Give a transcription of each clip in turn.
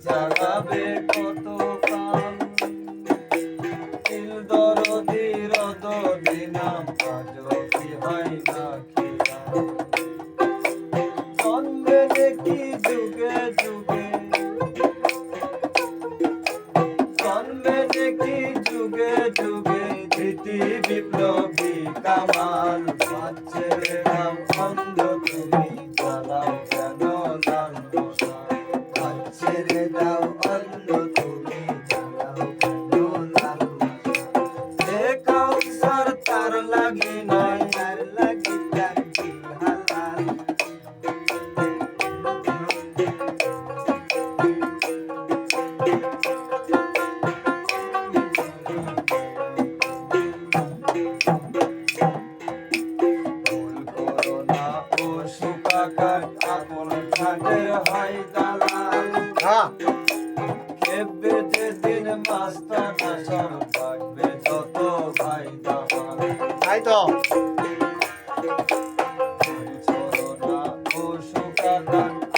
চালাবে কত কাল দিল দরদির দিনাম আজও কি হয় না খেয়াল জন্মে দেখি যুগে যুগে জন্মে দেখি যুগে যুগে ধৃতি বিপ্লবী কামাল ছেড়ে দাও অন্ধ তুমি চালাও কেন লাল মশাল ছেড়ে দাও অন্ধ তুমি চালাও কেন লাল মশাল কাউসার তার লাগি নাই তার লাগি জানবি হালাল আপন খাটের হয় দালাল খেপবে যেদিন মাস্তানা সব থাকবে যত ভাই দামাল তাই তো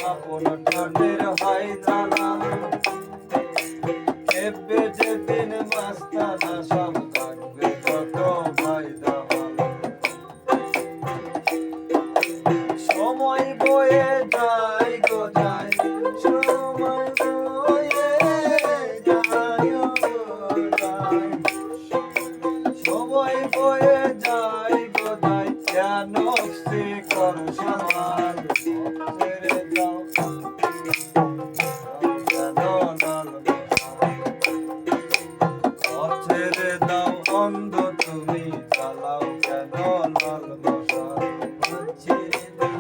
আপন খাটের হয় দালাল খেপবে যেদিন মাস্তানা সব থাকবে যত ভাই দামাল সময় বয়ে যায় গো যায় সময় বয়ে যায় যায় সময় বয়ে যায় গো যায় কেন সে কর সমাল ছেড়ে দাও ছেড়ে দাও অন্ধ তুমি চালাও কেন লাল মশাল ছেড়ে দাও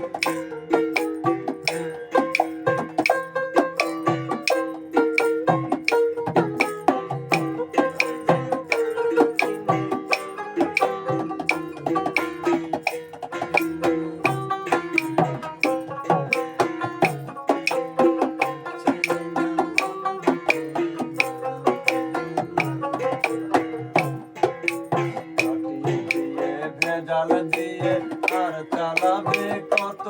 জাল দিয়ে আর চালাবে কত